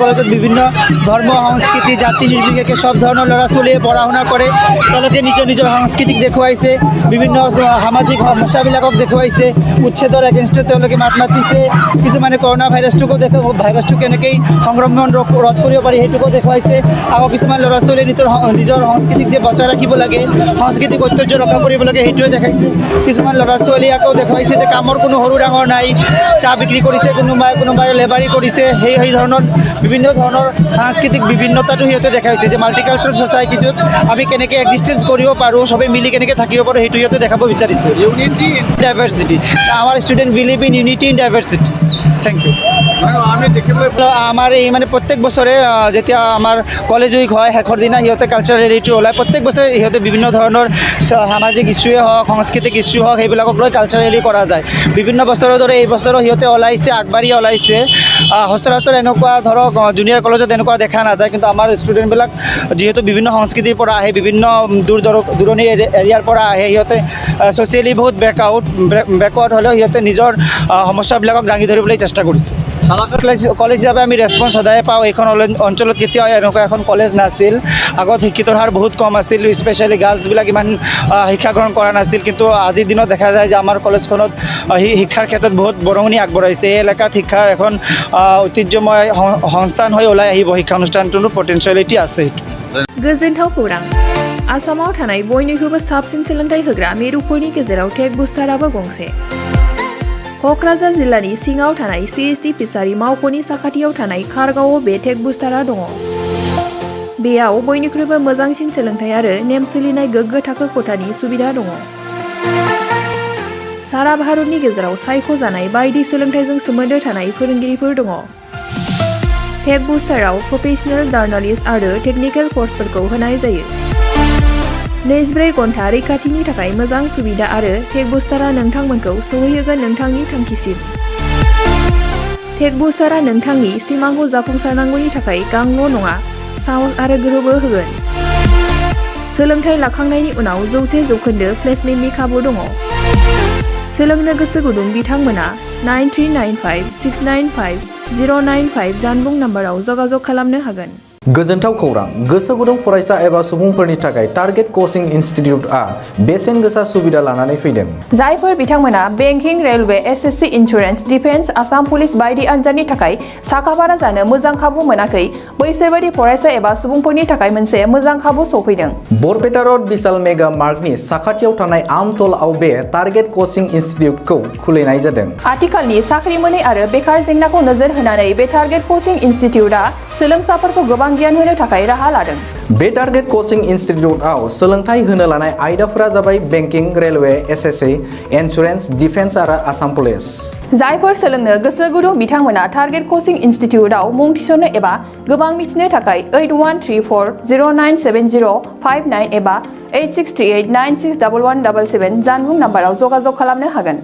কলেজত বিভিন্ন ধৰ্ম সংস্কৃতি জাতি নিৰ্বিশেষে সব ধৰণৰ ল'ৰা ছোৱালীয়ে পঢ়া শুনা কৰে তেওঁলোকে নিজৰ নিজৰ সাংস্কৃতিক দেখুৱাইছে বিভিন্ন সামাজিক সমস্যাবিলাকক দেখুৱাইছে উচ্ছেদৰ এগেইনষ্টত তেওঁলোকে মাত মাতিছে কিছুমানে কৰোণা ভাইৰাছটোকো ভাইৰাছটো কেনেকৈ সংক্ৰমণ ৰোধ কৰিব পাৰি সেইটোকো দেখুৱাইছে আকৌ কিছুমান ল'ৰা ছোৱালীয়ে নিজৰ সংস্কৃতিক যে বচাই ৰাখিব লাগে সাংস্কৃতিক ঐতিহ্য ৰক্ষা কৰিব লাগে সেইটোৱে দেখাইছে কিছুমান ল'ৰা ছোৱালীয়ে আকৌ দেখুৱাইছে যে কামৰ কোনো সৰু ডাঙৰ নাই চাহ বিক্ৰী কৰিছে কোনোবাই লেবাৰী কৰিছে সেই ধৰণৰ বিভিন্ন ধৰণৰ সাংস্কৃতিক বিভিন্নতাটো সিহঁতে দেখাইছে যে মাল্টিকালচাৰেল ছ'চাইটিটোত আমি কেনেকৈ এক্সিষ্টেঞ্চ কৰিব পাৰোঁ সবেই মিলি কেনেকৈ থাকিব পাৰোঁ সেইটো সিহঁতে দেখাব বিচাৰিছে ইউনিটি ইন ডাইভাৰ্চিটি আমাৰ student believe in unity in diversity thank you আমাৰ এই মানে প্ৰত্যেক বছৰে যেতিয়া আমাৰ কলেজ উইক হয় শেষৰ দিনা সিহঁতে কালচাৰেল ৰেলীটো ওলায় প্ৰত্যেক বছৰে সিহঁতে বিভিন্ন ধৰণৰ সামাজিক ইছ্যুৱে হওক সাংস্কৃতিক ইছ্যু হওক সেইবিলাকক লৈ কালচাৰেল ৰেলী কৰা যায় বিভিন্ন বছৰৰ দৰে এই বছৰো সিহঁতে ওলাইছে আগবাঢ়ি ওলাইছে সচৰাচৰ এনেকুৱা ধৰক জুনিয়ৰ কলেজত এনেকুৱা দেখা নাযায় কিন্তু আমাৰ ষ্টুডেণ্টবিলাক যিহেতু বিভিন্ন সংস্কৃতিৰ পৰা আহে বিভিন্ন দূৰণি এৰিয়াৰ পৰা আহে সিহঁতে ছ'চিয়েলি বহুত বেকৱাৰ্ড হ'লেও সিহঁতে নিজৰ সমস্যাবিলাকক দাঙি ধৰিবলৈ চেষ্টা কৰিছে কলেজ হিচাপে আমি ৰেছপন্স সদায় পাওঁ এইখন অঞ্চলত কেতিয়াও এনেকুৱা এখন কলেজ নাছিল আগত শিক্ষিতৰ হাৰ বহুত কম আছিল স্পেচিয়েলি গাৰ্লছবিলাক ইমান শিক্ষা গ্ৰহণ কৰা নাছিল কিন্তু আজিৰ দিনত দেখা যায় যে আমাৰ কলেজখনত শিক্ষাৰ ক্ষেত্ৰত বহুত বৰঙণি আগবঢ়াইছে এই এলেকাত শিক্ষাৰ এখন ঐতিহ্যময় সংস্থান হৈ ওলাই আহিব শিক্ষা অনুষ্ঠানটোৰ পটেনচিয়েলিটি আছে गोजोनथाव खौरां आसामाव थानाय बयनिख्रुइबो साबसिन सोलोंथाइ होग्रा मिरुफोरनि गेजेराव टेक बुस्टाराबो गंसे क'क्राझार जिल्लानि सिङाव थानाय CST फिसारि मावख'नि साखाथियाव थानाय खारगावआव बे टेक बुस्टारा दङ बेयाव बयनिख्रुइबो मोजांसिन सोलोंथाइ आरो नेम सोलिनाय गोग्गो थाखो खथानि सुबिदा दङ सारा भारतनि गेजेराव सायख'जानाय बायदि सोलोंथाइजों सोमोन्दो थानाय फोरोंगिरिफोर दङ टेक बुस्टाराव प्रफेशनेल जार्नालिस्ट आरो टेकनिकेल कर्सफोरखौ होनाय जायो 24 घन्टा रैखाथिनि थाखाय मोजां सुबिदा आरो टेक बुस्टारा नोंथांमोनखौ सौहैहोगोन नोंथांनि थांखिसिम टेक बुस्टारा नोंथांनि सिमांखौ जाफुंसारनांगौनि थाखाय गांल' नङा साहस आरो गोहोबो होगोन सोलोंथाइ लाखांनायनि उनाव 100% प्लेसमेन्टनि खाबु दङ सोलोंनो गोसो गुदुं बिथांमोना 9395695095 जानबुं नाम्बाराव जगाजग खालामनो हागोन गोजोनथाव खौरां गोसो गुदुं फरायसा एबा सुबुंफोरनि थाखाय टारगेट कोचिं इनस्टिट्यूटआ बेसेन गोसा सुबिदा लानानै फैदों जायफोर बिथांमोना banking railway SSC insurance defence Assam police बायदि आनजादनि थाखाय साखाफारा जानो मोजां खाबु मोनाखै बैसोर बायदि फरायसा एबा सुबुंफोरनि थाखाय मोनसे मोजां खाबु सफैदों बरपेटा रोड विशाल मेगा मार्टनि साखाथियाव थानाय आमतलाव बे टारगेट कोचिं इनस्टिट्यूटखौ खुलिनाय जादों आथिखालनि साख्रि मोनै आरो बेकार जेंनाखौ नोजोर होनानै बे टारगेट कोचिं इनस्टिट्यूटआ सोलोंसाफोरखौ गोबां गियान होनो थाखाय राहा लादों बे टारगेट कोचिं इनस्टिट्यूटआव सोलोंथाइ होनो लानाय आयदाफोरा जाबाय banking railway SSC insurance defence आरो आसाम पुलिस जायफोर सोलोंनो गोसो गुदुं बिथांमोना टारगेट कोचिं इनस्टिट्यूटआव मुं थिसननो एबा गोबां मिथिनो थाखाय 8134097059 एबा 8638961177 जानबुं नाम्बाराव जगाजग खालामनो हागोन